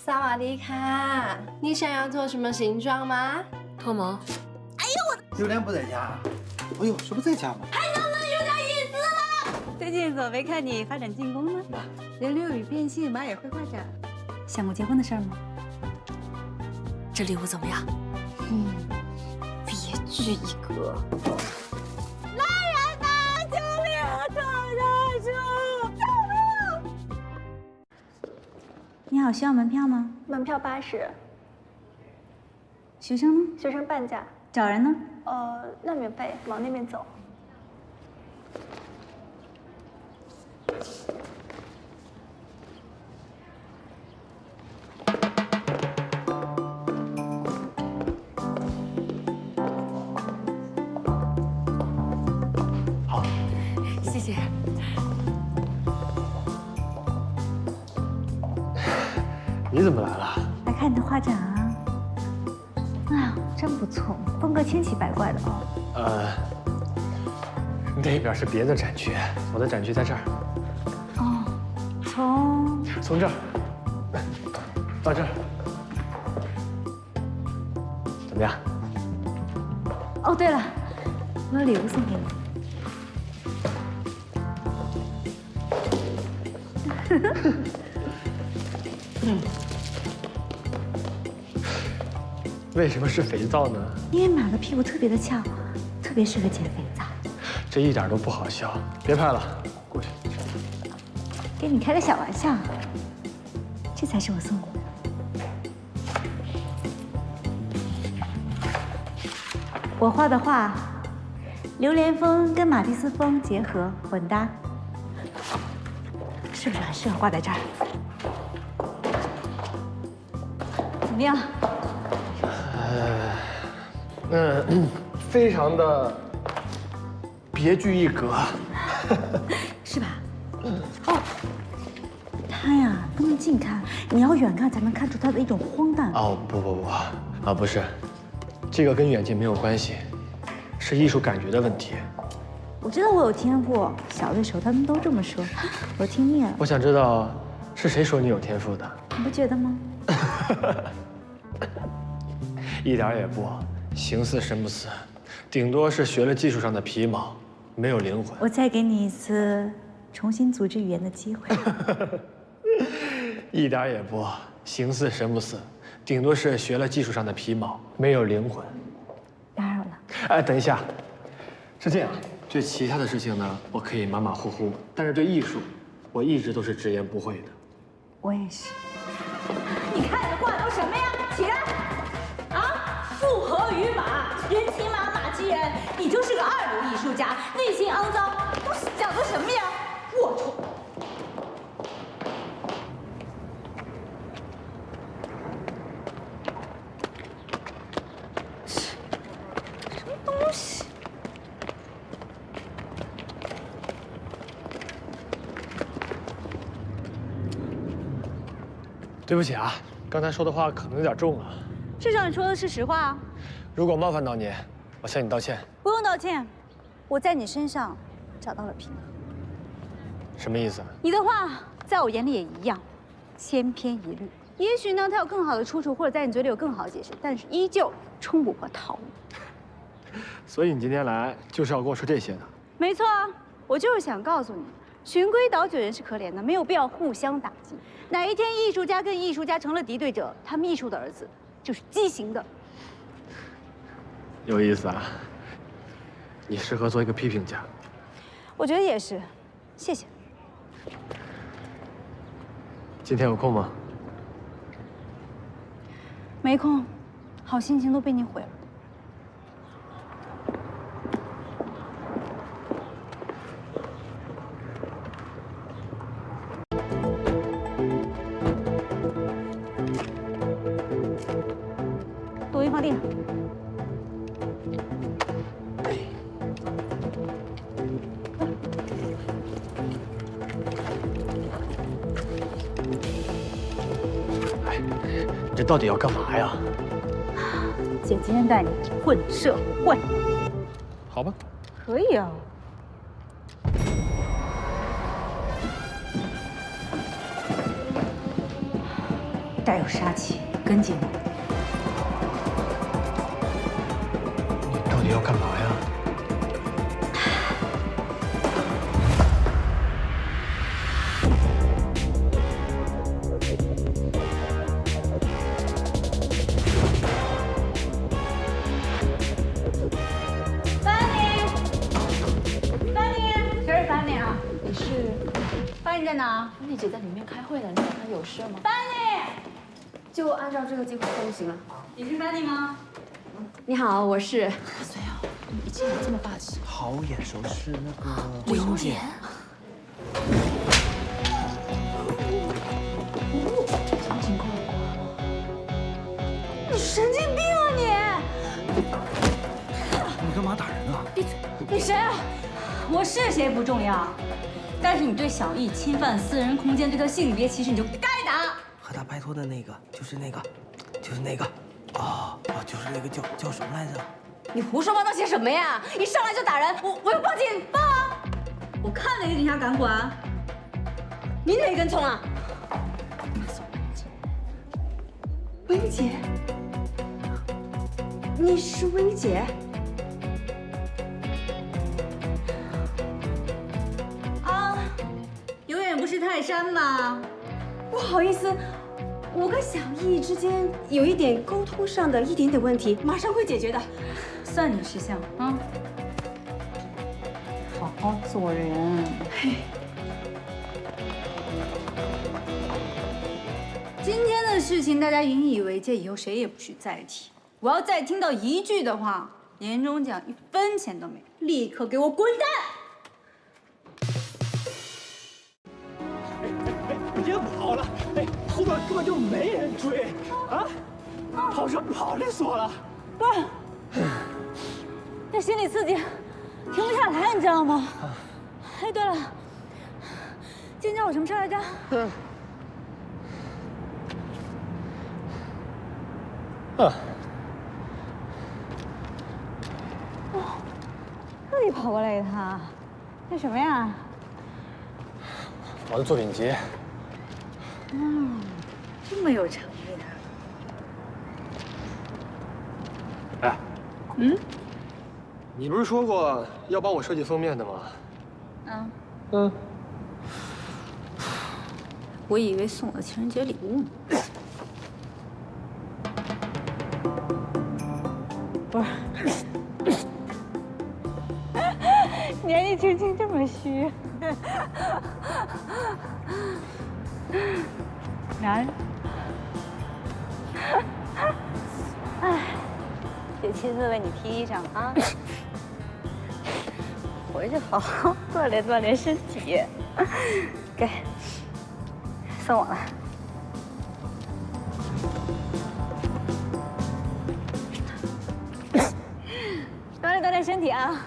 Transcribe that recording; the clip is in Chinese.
萨瓦迪卡，你想要做什么形状吗？脱毛。榴莲不在家。哎呦，这不在家吗？还能不能有点意思了？最近总没看你发展进攻呢，连刘宇变戏马也会画展。想过结婚的事儿吗？这礼物怎么样？别具一格。来人呐！救命啊！大大叔，救命！你好，需要门票吗？门票80，学生呢？学生半价。找人呢？那免费，往那边走。好，谢谢。你怎么来了？来看你的画展啊！哎呀，真不错，风格千奇百怪的哦。那边是别的展区，我的展区在这儿。哦，从这儿到这儿，怎么样？哦，对了，我有礼物送给你。为什么是肥皂呢？因为马的屁股特别的翘，特别适合减肥皂。这一点都不好笑，别拍了，过去。给你开个小玩笑，这才是我送你的。我画的画，榴莲风跟马蒂斯风结合混搭，是不是很适合挂在这儿？怎么样？非常的别具一格，是吧？哦，它呀不能近看，你要远看才能看出它的一种荒诞。哦，不是，这个跟远近没有关系，是艺术感觉的问题。我知道我有天赋，小的时候他们都这么说，我听腻了。我想知道是谁说你有天赋的？你不觉得吗？一点也不，形似神不似，顶多是学了技术上的皮毛，没有灵魂。我再给你一次重新组织语言的机会。一点也不，形似神不似，顶多是学了技术上的皮毛，没有灵魂。打扰了。哎，等一下，是这样，对其他的事情呢，我可以马马虎虎，但是对艺术，我一直都是直言不讳的。我也是。你看的画都什么呀？起来！啊，复合于马，人骑马，马骑人，你就是个二流艺术家，内心肮脏，都讲的什么呀？龌龊！什么东西？对不起啊，刚才说的话可能有点重了。市长，你说的是实话啊？如果冒犯到你，我向你道歉。不用道歉，我在你身上找到了平衡。什么意思？你的话在我眼里也一样，千篇一律。也许呢，它有更好的出处，或者在你嘴里有更好的解释，但是依旧冲不破套路。所以你今天来就是要跟我说这些的。没错啊，我就是想告诉你，循规蹈矩人是可怜的，没有必要互相打击。哪一天艺术家跟艺术家成了敌对者，他们艺术的儿子就是畸形的。有意思啊，你适合做一个批评家。我觉得也是，谢谢。今天有空吗？没空，好心情都被你毁了。抖音放地上。哎，你这到底要干嘛呀？姐今天带你混社会。好吧。可以啊。带有杀气跟进我。你到底要干嘛呀？班尼在哪？班尼姐在里面开会呢，你找她有事吗？班尼，就按照这个计划做就行了。你是班尼吗？你好，我是。谁啊？一进来这么霸气。好眼熟，是那个刘莲。什么情况？你神经病啊你！你干嘛打人啊？闭嘴！你谁啊？我是谁不重要，但是你对小易侵犯私人空间，对她性别歧视，你就该打。和他拍拖的那个，就是那个，就是那个叫什么来着？你胡说八道些什么呀？一上来就打人，我要报警！报啊！我看哪个警察敢管？你哪根葱啊？薇姐，你是薇姐？啊，永远不是泰山嘛。不好意思，我跟小易之间有一点沟通上的一点点问题，马上会解决的。算你识相啊！好好做人。嘿。今天的事情大家引以为戒，以后谁也不许再提。我要再听到一句的话，年终奖1分钱都没有，立刻给我滚蛋！别跑了！哎，后边根本就没人追啊！跑车跑利索了。不是，这心理刺激停不下来，你知道吗？哎，对了，今天叫我什么事来着？特地跑过来一趟，那什么呀？我的作品集。这么有诚意的。哎，你不是说过要帮我设计封面的吗？我以为送了情人节礼物呢。不是，年纪轻轻这么虚，男人。哎，得亲自为你披衣裳啊！回去好好锻炼锻炼身体。给，送我了。锻炼锻炼身体啊！